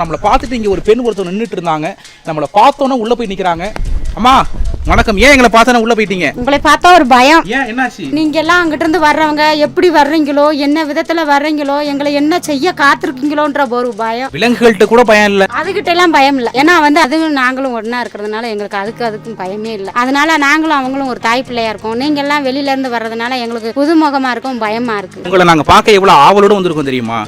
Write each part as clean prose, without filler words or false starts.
நம்மளை பார்த்துட்டு இங்கே ஒரு பெண் ஒருத்தர் நின்றுட்டு இருந்தாங்க. நம்மளை பார்த்தோன்னே உள்ளே போய் நிற்கிறாங்க. அம்மா வணக்கம். ஏன் எங்களை பார்த்தா உள்ள போயிட்டீங்க? உங்களை பார்த்தா ஒரு பயம். ஏன், என்னாச்சு? நீங்க எல்லாம் அங்கிட்ட இருந்து வர்றவங்க எப்படி வர்றீங்களோ, என்ன விதத்துல வர்றீங்களோ, எங்களை என்ன செய்ய காத்திருக்கீங்களோன்ற ஒரு பயம். விலங்குகள்கிட்ட கூட பயம் இல்ல? அதுகிட்ட எல்லாம் பயம் இல்ல. ஏன்னா அதுவும் நாங்களும் ஒன்னா இருக்கிறதுனால எங்களுக்கு அதுக்கும் பயமே இல்லை. அதனால நாங்களும் அவங்களும் ஒரு தாய் பிள்ளையா இருக்கோம். நீங்க எல்லாம் வெளியில இருந்து வர்றதுனால எங்களுக்கு புதுமுகமா இருக்கும், பயமா இருக்கு. உங்களை நாங்க பார்க்க எவ்வளவு ஆவலோட வந்திருக்கோம் தெரியுமா?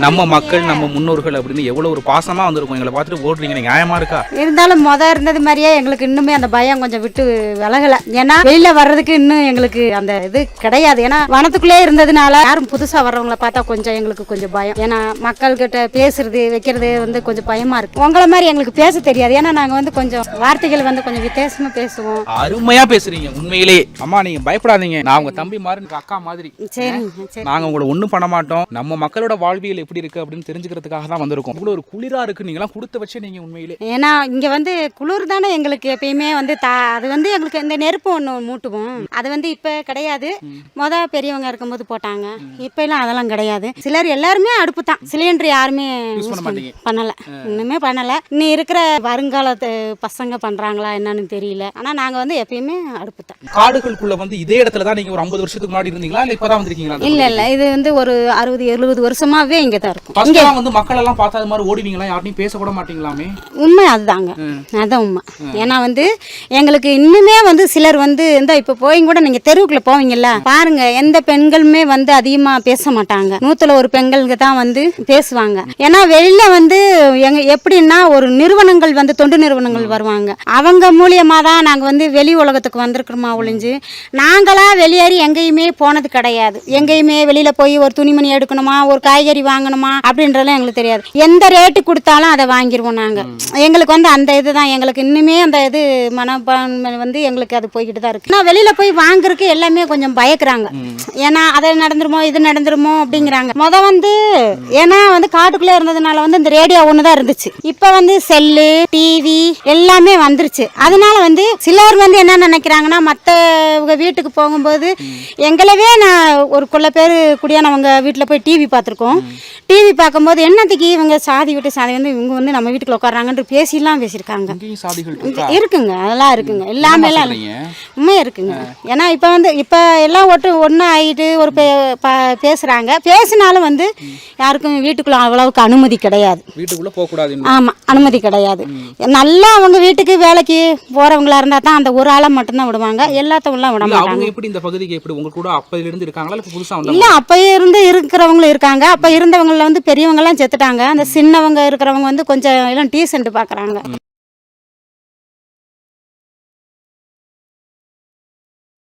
நம்ம மக்கள், நம்ம முன்னோர்கள் அப்படின்னு எவ்வளவு ஒரு பாசமா வந்திருக்கோம். எங்களை பார்த்துட்டு ஓடுறீங்க, நியாயமா இருக்கா? இருந்தாலும் இருந்தது மாதிரியே எங்களுக்கு இன்னுமே அந்த பயம் கொஞ்சம் விட்டு விலகல. ஏன்னா வெளியில வர்றதுக்கு இன்னும் எங்களுக்கு அந்த இது கிடையாது. ஏன்னா வனத்துக்குள்ளே இருந்ததுனால யாரும் புதுசா வர்றவங்களை பார்த்தா கொஞ்சம் எங்களுக்கு கொஞ்சம் பயம். ஏன்னா மக்கள் கிட்ட பேசுறது வைக்கிறது கொஞ்சம் பயமா இருக்கு. உங்களை மாதிரி எங்களுக்கு பேச தெரியாது. ஏன்னா நாங்க கொஞ்சம் வார்த்தைகள் கொஞ்சம் வித்தியாசமா பேசுவோம். அருமையா பேசுறீங்க உண்மையிலே. அம்மா நீங்க பயப்படாதீங்க, நான் உங்க தம்பி மாதிரி, அக்கா மாதிரி. சரி, நாங்க உங்களை ஒண்ணும் பண்ண மாட்டோம். நம்ம மக்களோட வாழ்வியல் எப்படி இருக்கு அப்படின்னு தெரிஞ்சுக்கிறதுக்காக தான் வந்திருக்கோம். இவ்வளவு ஒரு குளிரா இருக்கு, நீங்க எல்லாம் கொடுத்து வச்சு நீங்க உண்மையிலே. ஏன்னா இங்க குளிர் தானே எங்களுக்கு எப்பயுமே அது எங்களுக்கு இந்த நெருப்பு ஒன்று மூட்டுவோம். அது இப்ப கிடையாது. பெரியவங்க இருக்கும்போது போட்டாங்க. இப்ப எல்லாம் அதெல்லாம் கிடையாது. சிலர் எல்லாருமே அடுப்பு தான். சிலிண்டர் யாருமே பண்ணல, இன்னுமே பண்ணல. இன்னும் இருக்கிற வருங்காலத்து பசங்க பண்றாங்களா என்னன்னு தெரியல. ஆனா நாங்க எப்பயுமே அடுப்பு தான். காடுகளுக்குள்ள இதே இடத்துல தான் நீங்க ஒரு 50 வருஷத்துக்கு முன்னாடி இருந்தீங்களா இல்ல இப்பதான் வந்திருக்கீங்களா? இல்ல இது ஒரு 60-70 வருஷமாவே இங்க தான் இருக்கும். மக்கள் எல்லாம் பார்த்தா அது மாதிரி ஓடுவீங்களா? யாரையும் பேச கூட மாட்டீங்களாமே? உண்மை அதுதாங்க, அதான் உண்மை. ஏன்னா எங்களுக்கு இன்னுமே சிலர் இந்த இப்ப போய் கூட நீங்க தெருவுக்குள்ள போவீங்கல்ல பாருங்க, எந்த பெண்களுமே அதிகமா பேச மாட்டாங்க. 100ல ஒரு பெண்களுக்கு தான் பேசுவாங்க. ஏன்னா வெளியில எப்படின்னா ஒரு நிறுவனங்கள் தொண்டு நிறுவனங்கள் வருவாங்க. அவங்க மூலியமா தான் நாங்க வெளி உலகத்துக்கு வந்திருக்கிறோமா ஒழிஞ்சு நாங்களா வெளியேறி எங்கேயுமே போனது கிடையாது. எங்கேயுமே வெளியில போய் ஒரு துணிமணி எடுக்கணுமா, ஒரு காய்கறி வாங்கணுமா அப்படின்றதுலாம் எங்களுக்கு தெரியாது. எந்த ரேட்டு கொடுத்தாலும் அதை வாங்கிடுவோம் நாங்க. எங்களுக்கு அந்த இதுதான் எங்களுக்கு இன்னுமே அந்த இது மனப்பான்மை எங்களுக்கு அது போய்கிட்டு தான் இருக்கு. நான் வெளியில போய் வாங்குறதுக்கு எல்லாமே கொஞ்சம் பயக்குறாங்க. ஏன்னா அதை நடந்துருமோ இது நடந்துருமோ அப்படிங்கிறாங்க. ஏன்னா காட்டுக்குள்ளே இருந்ததுனால இந்த ரேடியோ ஒண்ணுதான் இருந்துச்சு. இப்ப செல்லு, டிவி எல்லாமே வந்துருச்சு. அதனால சிலர் என்ன நினைக்கிறாங்கன்னா, மற்ற வீட்டுக்கு போகும்போது எங்களவே நான் ஒரு கொள்ள பேர் குடியானவங்க வீட்டுல போய் டிவி பார்த்துருக்கோம். டிவி பார்க்கும்போது என்னத்துக்கு இவங்க சாதி விட்டு சாதி இவங்க நம்ம வீட்டுக்குள்ள உட்காராங்கன்ற பேசிலாம் பேசியிருக்காங்க. இருக்குங்க, அதெல்லாம் இருக்குங்க, எல்லாமே எல்லாம் உண்மையா இருக்குங்க. ஏன்னா இப்ப எல்லாம் ஒண்ணு ஆகிட்டு ஒரு பேசுறாங்க. பேசினாலும் யாருக்கும் வீட்டுக்குள்ள அவ்வளவுக்கு அனுமதி கிடையாது. வீட்டுக்குள்ள போக கூடாது. ஆமா, அனுமதி கிடையாது. நல்லா அவங்க வீட்டுக்கு வேலைக்கு போறவங்களா இருந்தா தான் அந்த ஒரு ஆளை மட்டும்தான் விடுவாங்க. எல்லாத்தவங்களும் விட மாட்டாங்க. எப்படி இந்த பகுதிக்கு எப்படி உங்க கூட அப்பையில இருந்து இருக்காங்களா இல்ல புதுசா இல்ல, அப்ப இருந்து இருக்கிறவங்களும் இருக்காங்க. அப்ப இருந்தவங்கள பெரியவங்க எல்லாம் செத்துட்டாங்க. அந்த சின்னவங்க இருக்கிறவங்க கொஞ்சம் எல்லாம் டீசென்ட் பாக்குறாங்க.